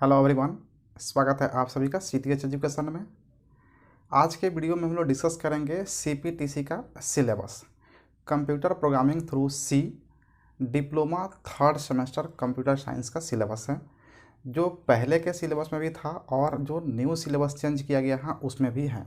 Hello everyone. स्वागत है आप सभी का सीटीएच एजुकेशन में। आज के वीडियो में हम लोग डिस्कस करेंगे सीपीटीसी का syllabus. Computer programming through C diploma third semester computer science का सिलेबस है, जो पहले के सिलेबस में भी था और जो न्यू सिलेबस चेंज किया गया है उसमें भी है।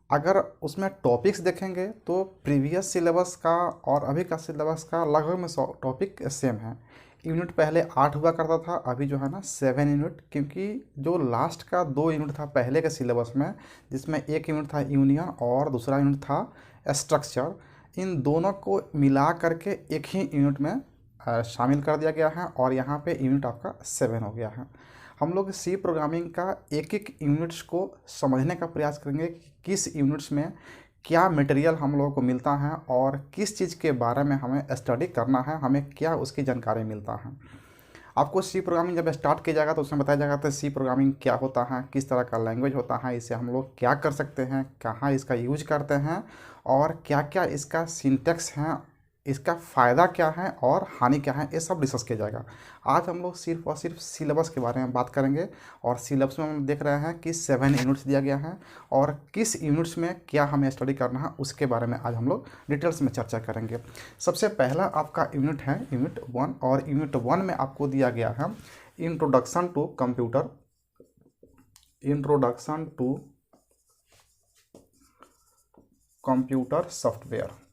अगर उसमें टॉपिक्स देखेंगे तो प्रीवियस सिलेबस का और अभी का सिलेबस का लगभग में 100 टॉपिक सेम है। यूनिट पहले 8 हुआ करता था, अभी जो है ना 7 यूनिट, क्योंकि जो लास्ट का 2 यूनिट था पहले के सिलेबस में, जिसमें एक यूनिट था यूनियन और दूसरा यूनिट था स्ट्रक्चर, इन दोनों को मिला करके एक ही यूनिट में शामिल कर दिया गया है और यहाँ पे यूनिट आपका 7 हो गया है। हम लोग सी प्रोग्रामिंग का एक एक यूनिट्स को समझने का प्रयास करेंगे कि किस यूनिट्स में क्या मटेरियल हम लोगों को मिलता है और किस चीज़ के बारे में हमें स्टडी करना है, हमें क्या उसकी जानकारी मिलता है। आपको सी प्रोग्रामिंग जब स्टार्ट किया जाएगा तो उसमें बताया जाएगा तो सी प्रोग्रामिंग क्या होता है, किस तरह का लैंग्वेज होता है, इसे हम लोग क्या कर सकते हैं, कहाँ इसका यूज करते हैं और क्या क्या इसका सिंटेक्स है, इसका फ़ायदा क्या है और हानि क्या है, ये सब डिस्कस किया जाएगा। आज हम लोग सिर्फ और सिर्फ सिलेबस के बारे में बात करेंगे और सिलेबस में हम देख रहे हैं कि 7 यूनिट्स दिया गया है और किस यूनिट्स में क्या हमें स्टडी करना है उसके बारे में आज हम लोग डिटेल्स में चर्चा करेंगे। सबसे पहला आपका यूनिट है यूनिट 1 और यूनिट 1 में आपको दिया गया है introduction to computer, introduction to computer software.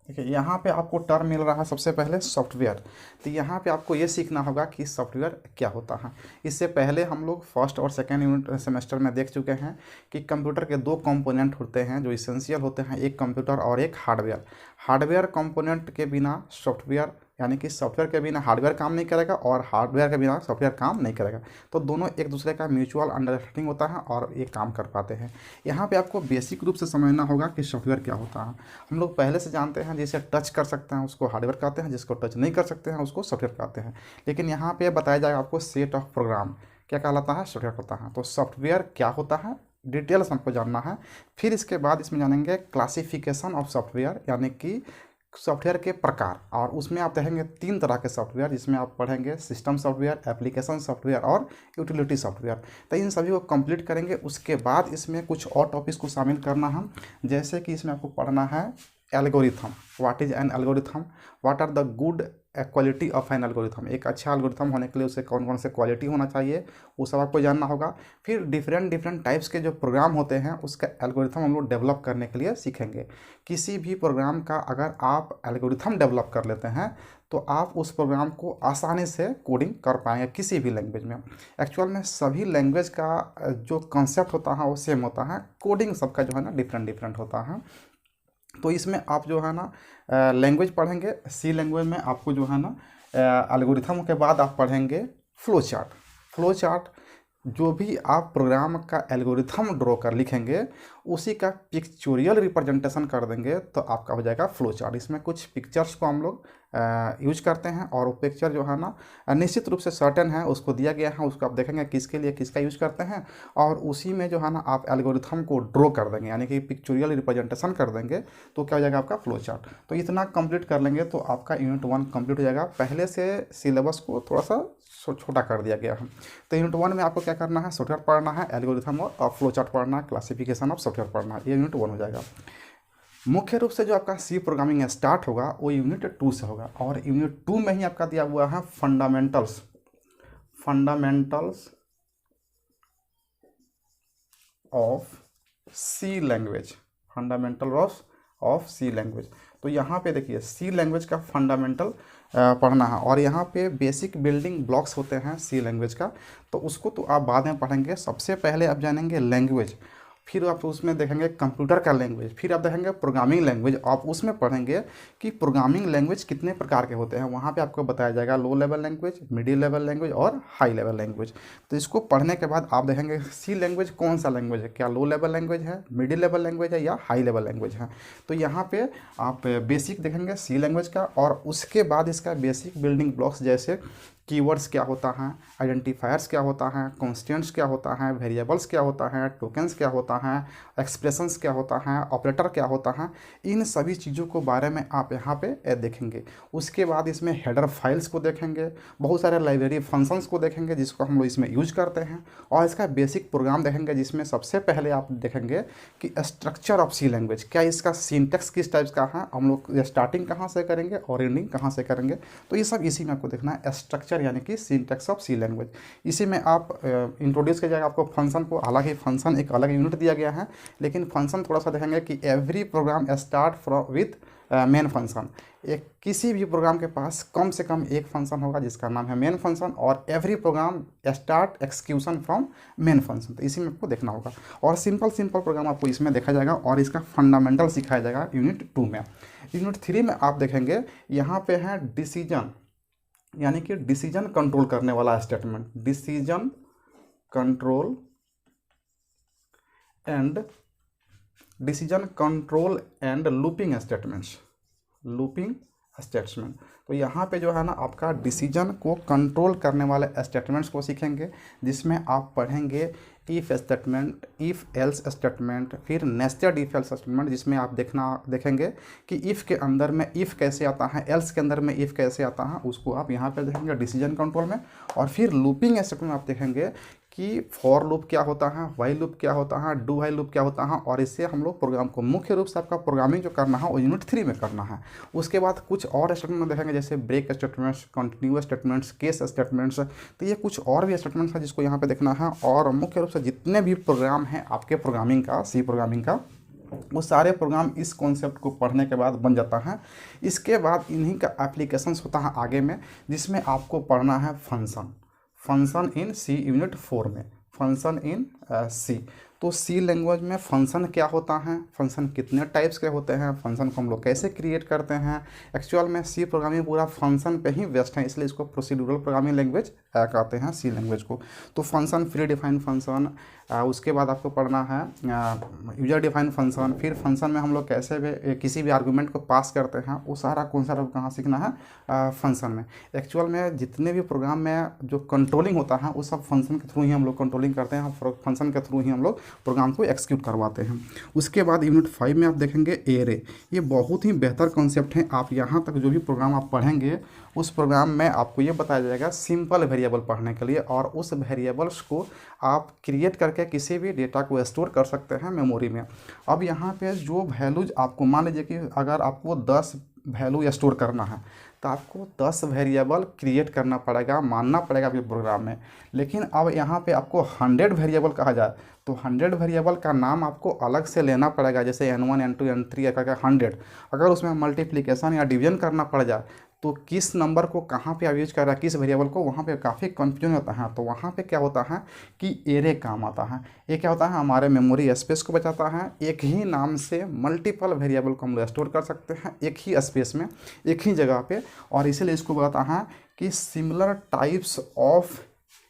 देखिए यहाँ पे आपको टर्म मिल रहा है सबसे पहले सॉफ्टवेयर। तो यहाँ पे आपको ये सीखना होगा कि सॉफ्टवेयर क्या होता है। इससे पहले हम लोग फर्स्ट और सेकेंड यूनिट सेमेस्टर में देख चुके हैं कि कंप्यूटर के 2 कंपोनेंट होते हैं जो इसेंशियल होते हैं, एक कंप्यूटर और एक हार्डवेयर। हार्डवेयर कंपोनेंट के बिना सॉफ्टवेयर, यानी कि सॉफ्टवेयर के बिना हार्डवेयर काम नहीं करेगा और हार्डवेयर के बिना सॉफ्टवेयर काम नहीं करेगा। तो दोनों एक दूसरे का म्यूचुअल अंडरस्टैंडिंग होता है और ये काम कर पाते हैं। यहाँ पे आपको बेसिक रूप से समझना होगा कि सॉफ्टवेयर क्या होता है। हम लोग पहले से जानते हैं जिसे टच कर सकते हैं उसको हार्डवेयर कहते हैं, जिसको टच नहीं कर सकते हैं उसको सॉफ्टवेयर कहते हैं। लेकिन यहाँ पे बताया जाएगा आपको सेट ऑफ प्रोग्राम क्या कहलाता है, सॉफ्टवेयर होता है। तो सॉफ्टवेयर क्या होता है डिटेल्स हमको जानना है। फिर इसके बाद इसमें जानेंगे क्लासिफिकेशन ऑफ सॉफ्टवेयर, यानी कि सॉफ्टवेयर के प्रकार, और उसमें आप देखेंगे 3 तरह के सॉफ्टवेयर, जिसमें आप पढ़ेंगे सिस्टम सॉफ्टवेयर, एप्लीकेशन सॉफ्टवेयर और यूटिलिटी सॉफ्टवेयर। तो इन सभी को कंप्लीट करेंगे। उसके बाद इसमें कुछ और टॉपिक्स को शामिल करना है, जैसे कि इसमें आपको पढ़ना है algorithm, what is an algorithm, what are the good quality of an algorithm. एक अच्छा एल्गोरिथम होने के लिए उसे कौन कौन से क्वालिटी होना चाहिए वो सब आपको जानना होगा। फिर डिफरेंट डिफरेंट टाइप्स के जो प्रोग्राम होते हैं उसका एल्गोरिथम हम लोग डेवलप करने के लिए सीखेंगे। किसी भी प्रोग्राम का अगर आप एल्गोरिथम डेवलप कर लेते हैं तो आप उस प्रोग्राम को आसानी से कोडिंग कर पाएंगे किसी भी लैंग्वेज में। एक्चुअल में सभी लैंग्वेज का जो कॉन्सेप्ट होता है वो सेम होता है, कोडिंग सबका जो है ना डिफरेंट डिफरेंट होता है। तो इसमें आप जो है ना लैंग्वेज पढ़ेंगे, सी लैंग्वेज में आपको जो है ना एल्गोरिथम के बाद आप पढ़ेंगे फ्लो चार्ट। फ्लो चार्ट जो भी आप प्रोग्राम का एल्गोरिथम ड्रॉ कर लिखेंगे उसी का पिक्चोरियल रिप्रेजेंटेशन कर देंगे तो आपका हो जाएगा फ्लो चार्ट। इसमें कुछ पिक्चर्स को हम लोग यूज करते हैं और वो पिक्चर जो है ना निश्चित रूप से सर्टेन है, उसको दिया गया है, उसको आप देखेंगे किसके लिए किसका यूज करते हैं और उसी में जो है ना आप एल्गोरिथम को ड्रॉ कर देंगे, यानी कि पिक्चोरियल रिप्रेजेंटेशन कर देंगे तो क्या हो जाएगा आपका फ्लो चार्ट। तो इतना कंप्लीट कर लेंगे तो आपका यूनिट 1 कंप्लीट हो जाएगा। पहले से सिलेबस को थोड़ा सा छोटा कर दिया गया है। तो यूनिट 1 में आपको क्या करना है, सॉफ्टवेयर पढ़ना है, एल्गोरिथम और फ्लो चार्ट पढ़ना है, क्लासिफिकेशन ऑफ सॉफ्टवेयर पढ़ना है, ये यूनिट 1 हो जाएगा। मुख्य रूप से जो आपका सी प्रोग्रामिंग स्टार्ट होगा वो यूनिट 2 से होगा और यूनिट 2 में ही आपका दिया हुआ है fundamentals, fundamentals of C language, fundamental of C language. तो यहाँ पे देखिए सी लैंग्वेज का फंडामेंटल पढ़ना है और यहाँ पे बेसिक बिल्डिंग ब्लॉक्स होते हैं सी लैंग्वेज का, तो उसको तो आप बाद में पढ़ेंगे। सबसे पहले आप जानेंगे लैंग्वेज, फिर आप उसमें देखेंगे कंप्यूटर का लैंग्वेज, फिर आप देखेंगे प्रोग्रामिंग लैंग्वेज। आप उसमें पढ़ेंगे कि प्रोग्रामिंग लैंग्वेज कितने प्रकार के होते हैं, वहाँ पे आपको बताया जाएगा low level language, middle level language और हाई लेवल लैंग्वेज। तो इसको पढ़ने के बाद आप देखेंगे सी लैंग्वेज कौन सा लैंग्वेज है, क्या लो लेवल लैंग्वेज है, मिडिल लेवल लैंग्वेज है या हाई लेवल लैंग्वेज है। तो यहाँ पे आप बेसिक देखेंगे सी लैंग्वेज का और उसके बाद इसका बेसिक बिल्डिंग ब्लॉक्स जैसे कीवर्ड्स क्या होता है, आइडेंटिफायर्स क्या होता है, कॉन्स्टेंट्स क्या होता है, वेरिएबल्स क्या होता है, टोकन्स क्या होता है, एक्सप्रेशंस क्या होता है, ऑपरेटर क्या होता है, इन सभी चीज़ों को बारे में आप यहाँ पे देखेंगे। उसके बाद इसमें हेडर फाइल्स को देखेंगे, बहुत सारे लाइब्रेरी फंक्शंस को देखेंगे जिसको हम लोग इसमें यूज करते हैं, और इसका बेसिक प्रोग्राम देखेंगे जिसमें सबसे पहले आप देखेंगे कि स्ट्रक्चर ऑफ सी लैंग्वेज क्या, इसका सिंटेक्स किस टाइप्स का है, हम लोग स्टार्टिंग कहाँ से करेंगे और एंडिंग कहाँ से करेंगे, तो ये सब इसी में आपको देखना है, स्ट्रक्चर यानी कि सिंटेक्स ऑफ सी लैंग्वेज। इसी में आप इंट्रोड्यूस किया जाएगा आपको फंक्शन को, हालांकि फंक्शन एक अलग यूनिट दिया गया है, लेकिन फंक्शन थोड़ा सा देखेंगे कि every programme start from with main function. एक किसी भी प्रोग्राम के पास कम से कम एक फंक्शन होगा जिसका नाम है मेन फंक्शन, और every programme start execution from main function, तो इसी में आपको देखना होगा। और सिंपल प्रोग्राम आपको इसमें देखा जाएगा और इसका फंडामेंटल सिखाया जाएगा यूनिट 2 में। यूनिट 3 में आप देखेंगे यहाँ पे है डिसीजन, यानी कि डिसीजन कंट्रोल करने वाला statement, decision control and decision control and looping statements, looping statement. तो यहाँ पे जो है ना आपका डिसीजन को कंट्रोल करने वाले स्टेटमेंट्स को सीखेंगे, जिसमें आप पढ़ेंगे if statement, if else statement, फिर नेस्टेड इफ एल्स स्टेटमेंट, जिसमें आप देखेंगे कि इफ़ के अंदर में इफ़ कैसे आता है, एल्स के अंदर में इफ़ कैसे आता है, उसको आप यहाँ पे देखेंगे डिसीजन कंट्रोल में। और फिर लूपिंग स्टेटमेंट आप देखेंगे कि फॉर लूप क्या होता है, व्हाइल लूप क्या होता है, डू व्हाइल लूप क्या होता है, और इससे हम लोग प्रोग्राम को मुख्य रूप से आपका प्रोग्रामिंग जो करना है वो यूनिट 3 में करना है। उसके बाद कुछ और स्टेटमेंट देखेंगे जैसे break statements, continuous statements, case statements, तो ये कुछ और भी स्टेटमेंट्स है जिसको यहाँ पे देखना है। और मुख्य रूप से जितने भी प्रोग्राम हैं आपके प्रोग्रामिंग का, सी प्रोग्रामिंग का, वो सारे प्रोग्राम इस कॉन्सेप्ट को पढ़ने के बाद बन जाता है। इसके बाद इन्हीं का एप्लीकेशंस होता है आगे में, जिसमें आपको पढ़ना है फंक्शन इन सी यूनिट 4 में, फंक्शन इन सी। तो सी लैंग्वेज में फंक्शन क्या होता है, फंक्शन कितने टाइप्स के होते हैं, फंक्शन को हम लोग कैसे क्रिएट करते हैं। एक्चुअल में सी प्रोग्रामिंग पूरा फंक्शन पे ही बेस्ड है, इसलिए इसको प्रोसीड्यूरल प्रोग्रामिंग लैंग्वेज कहते हैं सी लैंग्वेज को। तो फंक्शन, प्री डिफाइंड फंक्शन, उसके बाद आपको पढ़ना है यूजर डिफाइंड फंक्शन, फिर फंक्शन में हम लोग कैसे भी किसी भी आर्गूमेंट को पास करते हैं, वो सारा कॉन्सेप्ट कहाँ सीखना है, फंक्शन में। एक्चुअल में जितने भी प्रोग्राम में जो कंट्रोलिंग होता है वो सब फंक्शन के थ्रू ही हम लोग कंट्रोलिंग करते हैं, फंक्शन के थ्रू ही हम लोग प्रोग्राम को एक्सिक्यूट करवाते हैं। उसके बाद यूनिट 5 में आप देखेंगे एरे, ये बहुत ही बेहतर कॉन्सेप्ट है। आप यहाँ तक जो भी प्रोग्राम आप पढ़ेंगे उस प्रोग्राम में आपको ये बताया जाएगा सिंपल वेरिएबल पढ़ने के लिए, और उस वेरिएबल्स को आप क्रिएट करके किसी भी डेटा को स्टोर कर सकते हैं मेमोरी में। अब यहाँ पे जो वैल्यूज आपको, मान लीजिए कि अगर आपको 10 वैल्यू स्टोर करना है तो आपको 10 वेरिएबल क्रिएट करना पड़ेगा, मानना पड़ेगा आपके प्रोग्राम में। लेकिन अब यहाँ पे आपको 100 वेरिएबल कहा जाए तो 100 वेरिएबल का नाम आपको अलग से लेना पड़ेगा, जैसे N1 N2 N3 करके 100। अगर उसमें मल्टीप्लिकेशन या डिवीजन करना पड़ जाए तो किस नंबर को कहाँ पे आप यूज कर रहा है, किस वेरिएबल को, वहाँ पे काफ़ी कन्फ्यूजन होता है। तो वहाँ पे क्या होता है कि एरे काम आता है। ये क्या होता है, हमारे मेमोरी स्पेस को बचाता है। एक ही नाम से मल्टीपल वेरिएबल को हम लोग स्टोर कर सकते हैं एक ही स्पेस में, एक ही जगह पे, और इसीलिए इसको बताता है कि सिमिलर टाइप्स ऑफ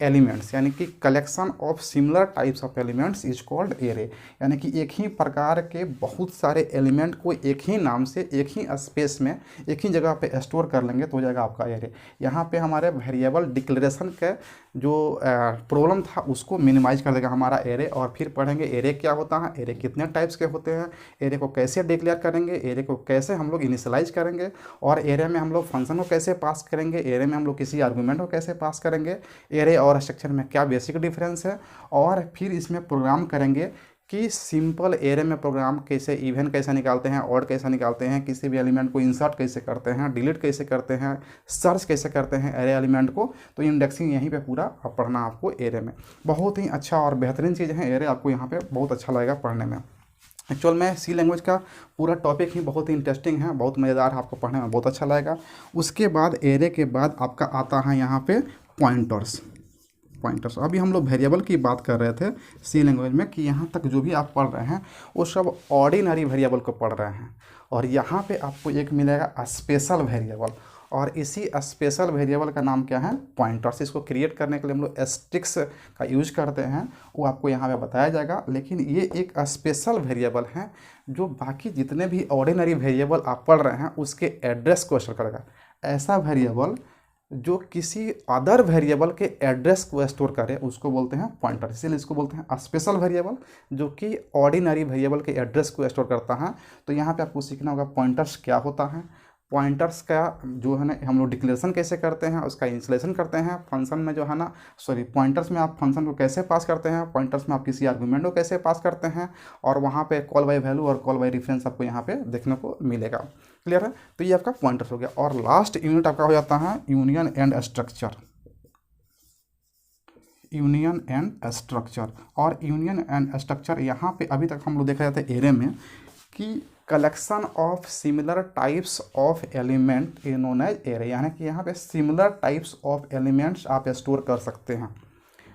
एलिमेंट्स, यानी कि collection of similar types of elements is called array. यानी कि एक ही प्रकार के बहुत सारे एलिमेंट को एक ही नाम से एक ही स्पेस में एक ही जगह पे स्टोर कर लेंगे तो हो जाएगा आपका एरे। यहाँ पे हमारे वेरिएबल डिक्लेरेशन के जो प्रॉब्लम था उसको मिनिमाइज कर देगा हमारा एरे। और फिर पढ़ेंगे एरे क्या होता है, एरे कितने टाइप्स के होते हैं, एरे को कैसे डिक्लेयर करेंगे, एरे को कैसे हम लोग इनिशियलाइज करेंगे, और एरे में हम लोग फंक्शन को कैसे पास करेंगे, एरे में हम लोग किसी आर्गूमेंट को कैसे पास करेंगे, एरे और स्ट्रक्चर में क्या बेसिक डिफरेंस है। और फिर इसमें प्रोग्राम करेंगे कि सिंपल एरे में प्रोग्राम कैसे, इवन कैसे निकालते हैं, ऑड कैसे निकालते हैं, किसी भी एलिमेंट को इंसर्ट कैसे करते हैं, डिलीट कैसे करते हैं, सर्च कैसे करते हैं एरे एलिमेंट को। तो इंडेक्सिंग यहीं पे पूरा पढ़ना आपको एरे में। बहुत ही अच्छा और बेहतरीन चीज़ है एरे, आपको यहाँ पे बहुत अच्छा लगेगा पढ़ने में। एक्चुअल में सी लैंग्वेज का पूरा टॉपिक ही बहुत ही इंटरेस्टिंग है, बहुत मज़ेदार है, आपको पढ़ने में बहुत अच्छा लगेगा। उसके बाद एरे के बाद आपका आता है यहाँ पे पॉइंटर्स। अभी हम लोग वेरिएबल की बात कर रहे थे सी लैंग्वेज में कि यहाँ तक जो भी आप पढ़ रहे हैं वो सब ऑर्डिनरी वेरिएबल को पढ़ रहे हैं, और यहाँ पे आपको एक मिलेगा स्पेशल वेरिएबल, और इसी स्पेशल वेरिएबल का नाम क्या है, पॉइंटर्स। इसको क्रिएट करने के लिए हम लोग एस्ट्रिक्स का यूज करते हैं, वो आपको यहाँ पे बताया जाएगा। लेकिन ये एक स्पेशल वेरिएबल है जो बाकी जितने भी ऑर्डिनरी वेरिएबल आप पढ़ रहे हैं उसके एड्रेस को स्टोर करेगा। ऐसा वेरिएबल जो किसी अदर वेरिएबल के एड्रेस को स्टोर करे उसको बोलते हैं पॉइंटर। इसीलिए इसको बोलते हैं स्पेशल वेरिएबल, जो कि ऑर्डिनरी वेरिएबल के एड्रेस को स्टोर करता है। तो यहाँ पे आपको सीखना होगा पॉइंटर्स क्या होता है, पॉइंटर्स का जो है ना हम लोग डिक्लेरेशन कैसे करते हैं, उसका इंस्टॉलेशन करते हैं फंक्शन में जो है ना, सॉरी पॉइंटर्स में आप फंक्शन को कैसे पास करते हैं, पॉइंटर्स में आप किसी आर्गुमेंट को कैसे पास करते हैं, और वहाँ पे कॉल बाय वैल्यू और कॉल बाय रेफरेंस आपको यहाँ पे देखने को मिलेगा। क्लियर है? तो ये आपका पॉइंटर्स हो गया। और लास्ट यूनिट आपका हो जाता है union and structure. Union and structure, और यूनियन एंड स्ट्रक्चर यहाँ पे अभी तक हम लोग देख रहे थे एरे में कि collection of similar types of element is known as array, यानी कि यहाँ पे सिमिलर टाइप्स ऑफ एलिमेंट्स आप स्टोर कर सकते हैं।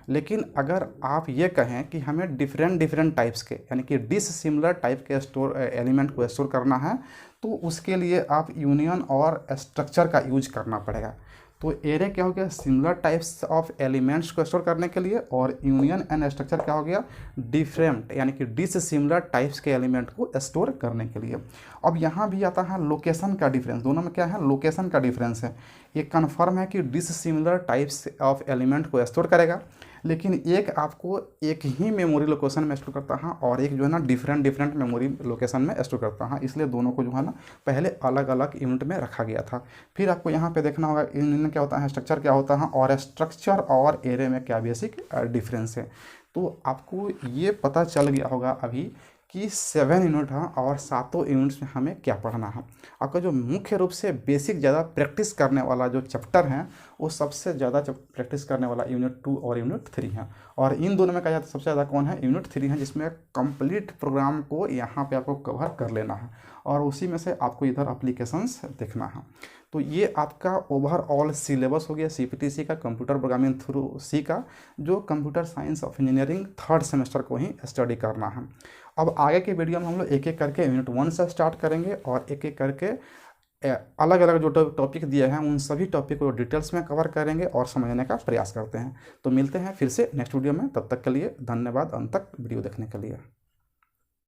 लेकिन अगर आप ये कहें कि हमें डिफरेंट टाइप्स के यानी कि डिससिमिलर टाइप के स्टोर एलिमेंट को स्टोर करना है, तो उसके लिए आप यूनियन और स्ट्रक्चर का यूज करना पड़ेगा। तो एरे क्या हो गया, सिमिलर टाइप्स ऑफ एलिमेंट्स को स्टोर करने के लिए, और यूनियन एंड स्ट्रक्चर क्या हो गया, डिफरेंट यानी कि डिससिमिलर टाइप्स के एलिमेंट को स्टोर करने के लिए। अब यहाँ भी आता है लोकेशन का डिफरेंस, दोनों में क्या है, लोकेशन का डिफरेंस है। ये कन्फर्म है कि डिससिमिलर टाइप्स ऑफ एलिमेंट को स्टोर करेगा, लेकिन एक आपको एक ही मेमोरी लोकेशन में स्टोर करता है और एक जो है ना डिफरेंट मेमोरी लोकेशन में स्टोर करता है। इसलिए दोनों को जो है ना पहले अलग अलग यूनिट में रखा गया था। फिर आपको यहाँ पे देखना होगा यूनियन क्या होता है, स्ट्रक्चर क्या होता है, और स्ट्रक्चर और एरे में क्या बेसिक डिफरेंस है। तो आपको ये पता चल गया होगा अभी कि 7 यूनिट है और 7 यूनिट्स में हमें क्या पढ़ना है। आपका जो मुख्य रूप से बेसिक ज़्यादा प्रैक्टिस करने वाला जो चैप्टर है, वो सबसे ज़्यादा प्रैक्टिस करने वाला यूनिट 2 और यूनिट 3 है। और इन दोनों में कहा जाता है सबसे ज़्यादा कौन है, यूनिट 3 है, जिसमें कंप्लीट प्रोग्राम को यहाँ पे आपको कवर कर लेना है, और उसी में से आपको इधर एप्लीकेशंस देखना है। तो ये आपका ओवरऑल सिलेबस हो गया CPTC का, कंप्यूटर प्रोग्रामिंग थ्रू सी का, जो computer science of engineering 3rd semester को ही स्टडी करना है। अब आगे के वीडियो में हम लोग एक एक करके यूनिट 1 से स्टार्ट करेंगे, और एक एक करके अलग अलग जो टॉपिक दिए हैं उन सभी टॉपिक को डिटेल्स में कवर करेंगे और समझने का प्रयास करते हैं। तो मिलते हैं फिर से नेक्स्ट वीडियो में, तब तक के लिए धन्यवाद अंत तक वीडियो देखने के लिए।